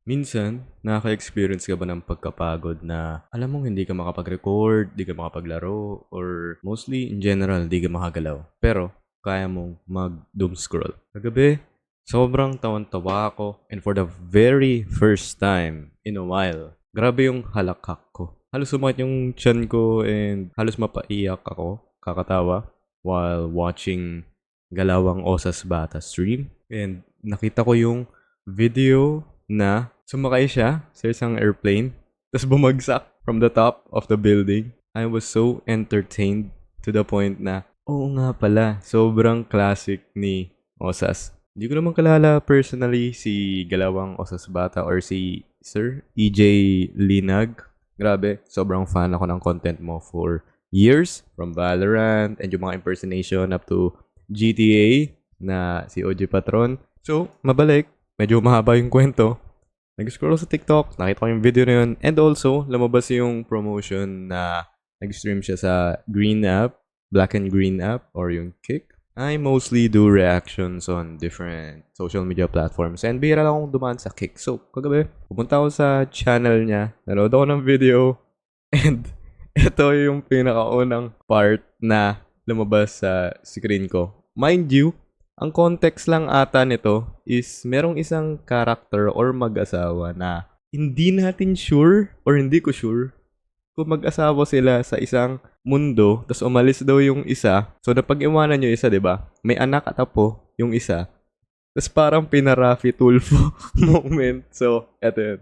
Minsan, nakaka-experience ka ba ng pagkapagod na alam mong hindi ka makapag-record, di ka makapaglaro, or mostly in general, di ka makagalaw. Pero, kaya mong mag-doom scroll. Kagabi, sobrang tawan-tawa ako and for the very first time in a while, grabe yung halakak ko. Halos sumakit yung tiyan ko and halos mapaiyak ako, kakatawa, while watching Galawang Osas Bata stream. And nakita ko yung video na sumakay siya sa isang airplane, tapos bumagsak from the top of the building. I was so entertained to the point na, oo nga pala, sobrang classic ni Osas. Hindi ko naman kalala personally si Galawang Osas Bata or si Sir EJ Linag. Grabe, sobrang fan ako ng content mo for years, from Valorant and yung mga impersonation up to GTA na si OG Patron. So, mabalik. Medyo mahaba yung kwento. Nag-scroll sa TikTok, nakita ko yung video na yun. And also, lumabas yung promotion na nag-stream siya sa Green app, Black and Green app, or yung Kick. I mostly do reactions on different social media platforms. And bihira lang akong dumaan sa Kick. So, kagabi, pupunta ako sa channel niya, nanood ako ng video, and ito yung pinakaunang part na lumabas sa screen ko. Mind you, ang context lang ata nito is merong isang character or mag-asawa na hindi natin sure or hindi ko sure kung mag-asawa sila sa isang mundo tapos umalis daw yung isa. So napag-iwanan yung isa, 'di ba? May anak at apo yung isa. Tapos parang pinarafi Tulfo moment. So, eto yun.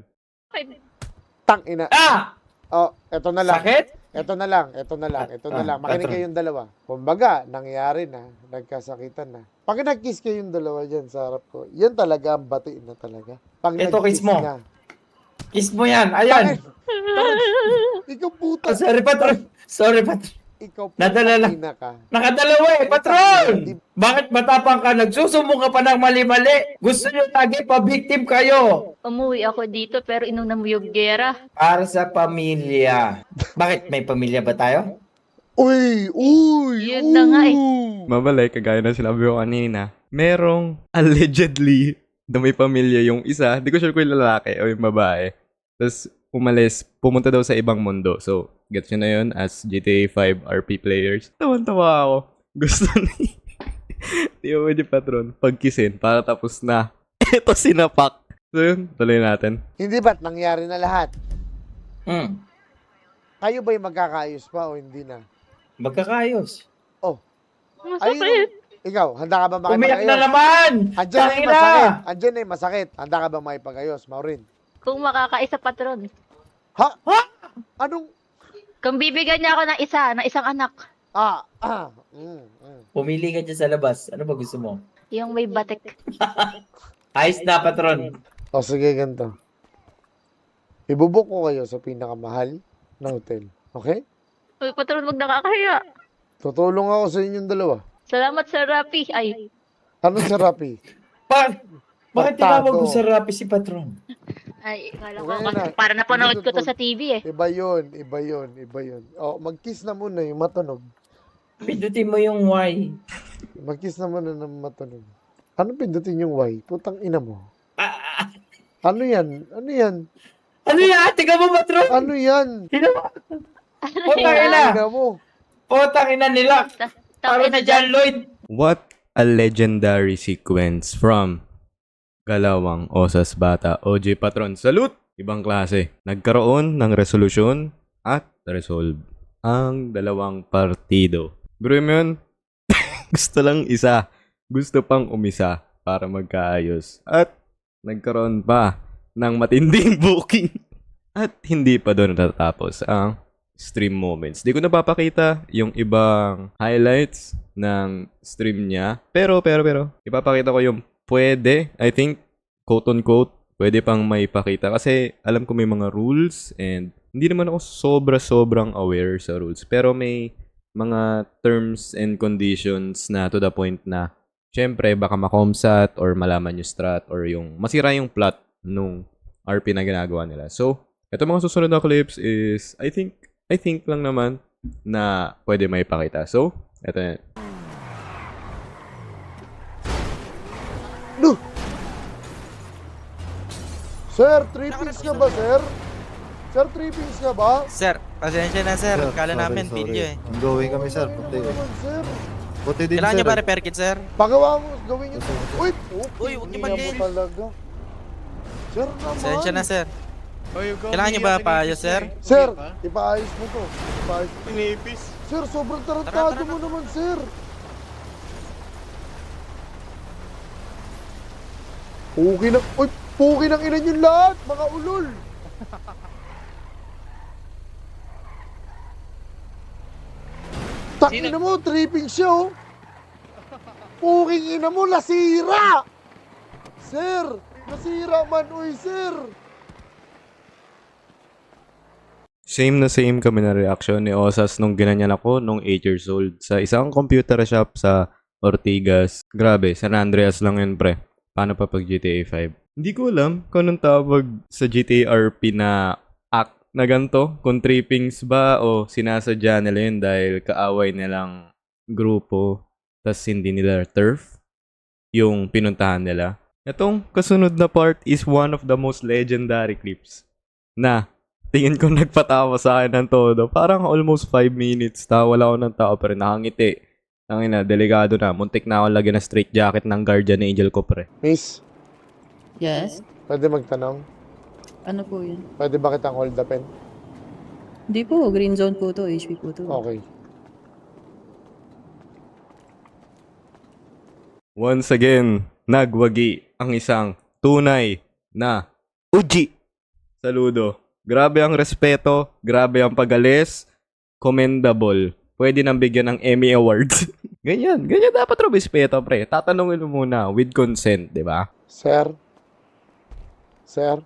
Tang ina. Ah! Oh, eto na lang. Sakit? Ito na lang. Makinig patron. kayong dalawa. Kumbaga, nangyari na. Nagkasakitan na. Pag nag-kiss kayong dalawa dyan sa harap ko, yan talaga ang bati na talaga. Pag Ito, nag-kiss kiss mo. na. Kiss mo yan. Ayan. Ikaw puta. Sorry, patron. Sorry, patron. Ikaw puta. Nadala lang. Ina ka. Nakadalawa eh, patron! Bakit matapang ka? Nagsusumbong ka pa ng mali-mali. Gusto nyo lagi pa-victim kayo. Umuwi ako dito pero inuna mo yung gera. Para sa pamilya. Bakit? May pamilya ba tayo? Uy! Yun na nga eh. Mabalik, kagaya na sinabi ko kanina, merong allegedly na may pamilya yung isa. Di ko sure kung yung lalaki o yung babae. Tapos umalis, pumunta daw sa ibang mundo. So, gets nyo na yun as GTA 5 RP players. Tawan-tawa ako. Gusto ni Tio Patron pagkisin para tapos na. Ito sinapak. So yun, tuloy natin. Hindi ba't nangyari na lahat? Hmm. Kayo ba'y magkakaayos pa o hindi na? Magkakayos. Masakit. Ikaw, handa ka ba Umiyak makipag-ayos? na naman! Andyan na yung Tangina! masakit. Andyan na yung masakit. Handa ka ba makipag-ayos, Maureen? Kung makakaisa patron. Ha? Anong? Kung bibigyan niya ako ng isang anak. Pumili ka dyan sa labas. Ano ba gusto mo? Yung may batik. Ayos na, patron. O sige, ganito. Ibubuk ko kayo sa pinakamahal na hotel. Okay? Uy, patron, wag nakakahiya. Tutulong ako sa inyong dalawa. Salamat sa Rappi. Ay, Anong sa Rappi? Bakit Pagtago. tinawag mo sa rapi si patron? kala ko, Okay na. para napanood ko to sa TV eh. Iba yun. O, mag-kiss na muna yung matunog. Pindutin mo yung Y. Mag-kiss na muna ng matunog. Ano pindutin yung Y? Putang ina mo. Ah, Ano yan? ano yan? Tingnan mo, patron! Ano yan? Tingnan mo. Putang ina! Ina mo. Putang ina nila! Para na John Lloyd! What a legendary sequence from Galawang Osas Bata OG Patron. Salute! Ibang klase. Nagkaroon ng resolusyon at resolve ang dalawang partido. Bro mo yun? Gusto lang isa. Gusto pang umisa para magkaayos. At nagkaroon pa ng matinding booking. At hindi pa doon natatapos ang stream moments. Di ko napapakita yung ibang highlights ng stream niya. Pero, ipapakita ko yung pwede, I think, quote-unquote, pwede pang maipakita. Kasi alam ko may mga rules and hindi naman ako sobrang aware sa rules. Pero may mga terms and conditions na to the point na syempre baka makomsat or malaman yung strat or yung masira yung plot nung RP na ginagawa nila. So, ito mga susunod na clips is I think lang naman na pwede maipakita. So, ito na. Sir, trippings ka ba, sir? Sir, trippings ka ba? Sir, pasensya na sir. Kala namin video eh. Ongoing kami, sir. Puti. Ano naman, sir? Puti din, Kailangan sir. nyo ba repair kit, sir? Pagawa mo, gawin nyo. Uy, Uy, huwag niyo tingnan mag-gail. mo talaga. Sir naman. Pasensya na sir. Kailangan nyo ba paayos, sir? Sir, ipaayos mo to. Ipaayos mo. Pinipis. Sir, sobrang Tara, tarantado tara mo na. naman, sir. Puki ng ina nyo lahat, mga ulol. Takin mo, tripping siya, oh. Puking ina mo, nasira! Sir, nasira man, uy, sir. Same na same kami na reaction ni Osas nung ginanyan ako nung 8 years old sa isang computer shop sa Ortigas. Grabe, San Andreas lang yun, pre. Paano pa pag GTA 5? Hindi ko alam kung anong tawag sa GTA RP na act na ganito. Kung trippings ba o sinasadya nila yun dahil kaaway nilang grupo tas hindi nila turf yung pinuntahan nila. Itong kasunod na part is one of the most legendary clips na tingin ko nagpatawa sa akin ng todo. Parang almost 5 minutes. Wala ako ng tao pero nakangiti. Tangina, delikado na. Muntik na ako lagyan na straight jacket ng guardian angel ko, pre. Miss, Yes? pwede magtanong? Ano po yun? Pwede ba kitang hold the pen? Hindi po, green zone po to, HP po to. Okay. Once again, nagwagi ang isang tunay na Uji. Saludo. Grabe ang respeto, grabe ang pagalis, commendable. Pwede nang bigyan ng Emmy Awards. ganyan dapat respeto, pre. Tatanungin mo muna with consent, di ba? Sir? Sir?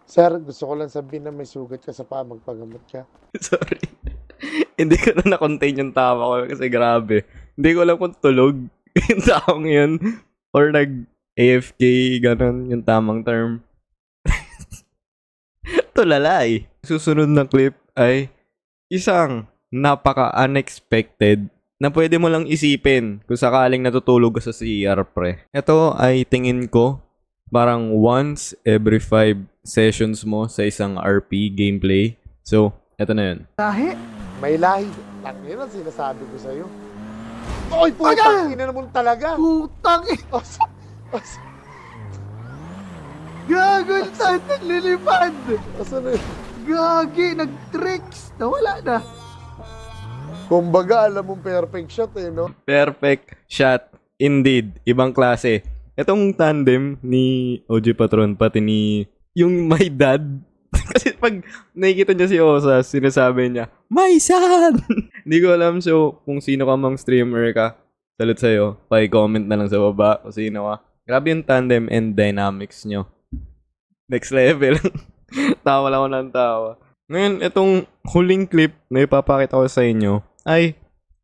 Sir, gusto ko lang sabihin na may sugat ka sa paa, magpagamot ka. Sorry. Hindi ko na na-contain yung tawa ko kasi grabe. Hindi ko alam kung tulog yung taong yun or nag-AFK, ganun yung tamang term. Tulalay. Susunod na clip ay isang napaka-unexpected na pwede mo lang isipin kung sakaling natutulog ka sa CR, pre. Ito ay tingin ko parang once every 5 sessions mo sa isang RP gameplay. So, eto na yun. May lahi. Tangin na sinasabi ko sa'yo. Oy, putang ina naman talaga. Putang ina! Gago, saan naglilipad? Asan na yun? Gagi, nag-tricks. Nawala na. Kumbaga, alam mong perfect shot eh, no? Perfect shot. Indeed. Ibang klase. Etong tandem ni OG Patron pati ni yung my dad. Kasi pag nakikita niya si Osas, sinasabi niya, my son! Hindi ko alam so kung sino ka mang streamer ka. Salut sa'yo. Pa-comment na lang sa baba kung sino ka. Grabe yung tandem and dynamics nyo. Next level. Tawa lang ako ng tawa. Ngayon, itong huling clip na ipapakita ko sa inyo ay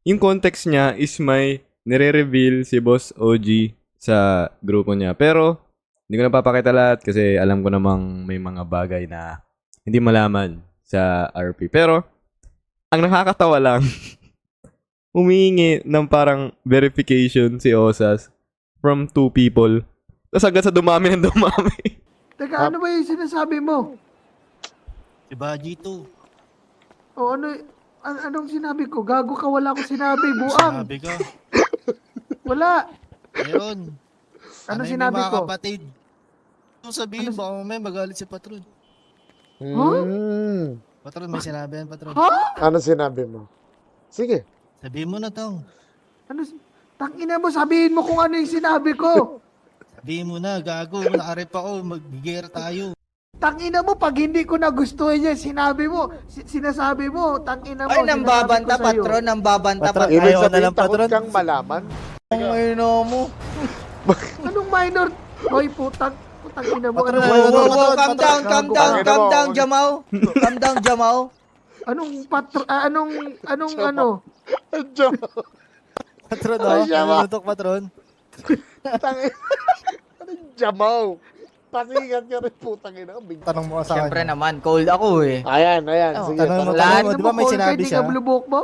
yung context niya is may nire-reveal si Boss OG sa grupo niya. Pero, hindi ko na papakita lahat kasi alam ko namang may mga bagay na hindi malaman sa RP. Pero, ang nakakatawa lang, humihingi ng parang verification si Osas from 2 people. Tapos agad sa dumami ng dumami. Teka, ano ba yung sinasabi mo? Si Baji to. O anong sinabi ko? Gago ka, wala akong sinabi, buang. Sabi ko. Wala. Ayun. Ano yung sinabi mga ko? kapatid? Ano sabihin, baka mamaya magalit si Patron. Patron, may sinabi yan, Patron. Ano sinabi mo? Sige. Sabihin mo na tong. Ano? Tangina mo, sabihin mo kung ano yung sinabi ko. Sabihin mo na, gago. Nakarep ako, mag-gear tayo. Tangina mo, pag hindi ko nagustuhan yan, sinabi mo, sinasabi mo, tangina mo, Ay, nambabanta, sinasabi ko sa'yo. patron. Nambabanta, patron. Ibig ayaw na sabihin, lang, takot patron. kang malaman. Anong minor? Hoy, putang ina mo. Patron, Ano, patron, Wow, calm down, Calm down, Jamaw. Calm down, Jamaw. anong ano? Diyan. Patron, Ay, siya ba? Patron. Tangin. Anong jamaw? Pasikat ka rin, putang ina. Big... Tanong mo sa Siyempre kanya. naman, cold ako eh. Ayan. Oh, Sige, Tanong mo, tanong tanong mo. mo. Di ba may sinabi siya? Hindi ka blubok mo?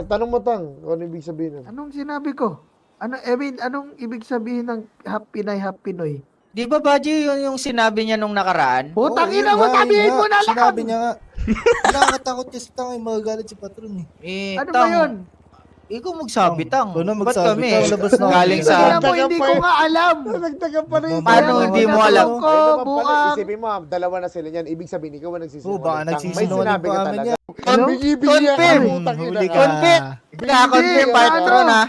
Tanong mo, Tang. Kung ano ibig sabihin nun? Anong sinabi ko? Anong ibig sabihin ng Happy Pinoy? Di ba, Baji, yun yung sinabi niya nung nakaraan? Putang Oo, ina yun mo, nga, sabihin yun mo nga. na lang! Sinabi niya nga. Nakakatakot kasi tangay magagalit si patron eh. Eh, Ano ba yun? Ikaw magsabi, Tang. Ikaw na Ba't magsabi, kami? ikaw labas na. Galing Tingnan sa... mo, hindi ko nga alam. Nagdagan pa rin. Paano hindi mo alam? Ko, bukas. Isipin mo, dalawa na sila niyan. Ibig sabihin, ikaw ang nagsisinungaling. Oo, baka Tang, may nagsisinungaling sinabi pa ka kami talaga. niya. Ano? Bigibigyan ka, Confirm. putang ina. Huli ka. Confirm. Kaka-confirm, Hindi, patron ha.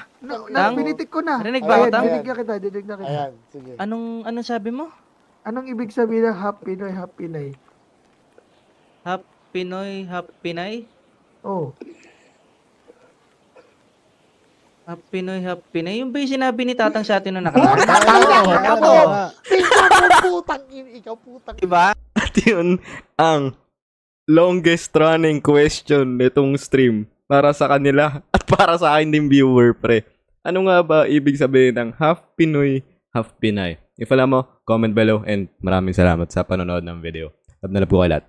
Nang pinitik ko na. Rinig ba ako, Tang? Dinig na kita. Ayan, sige. Anong sabi mo? Anong ibig sabihin ng Happy Pinoy? Pinoy, Pinay? Oh. Pinoy, Pinay? Yung ba yung sinabi ni Tatang sa atin nung nakaraan? Ako! Tingnan mo, putang ina. Ikaw, putang ina. Diba? At yun ang longest running question nitong stream para sa kanila at para sa akin din viewer, pre. Ano nga ba ibig sabihin ng half Pinoy, half Pinay? If alam mo, comment below and maraming salamat sa panonood ng video. Love na love ko kayo lahat.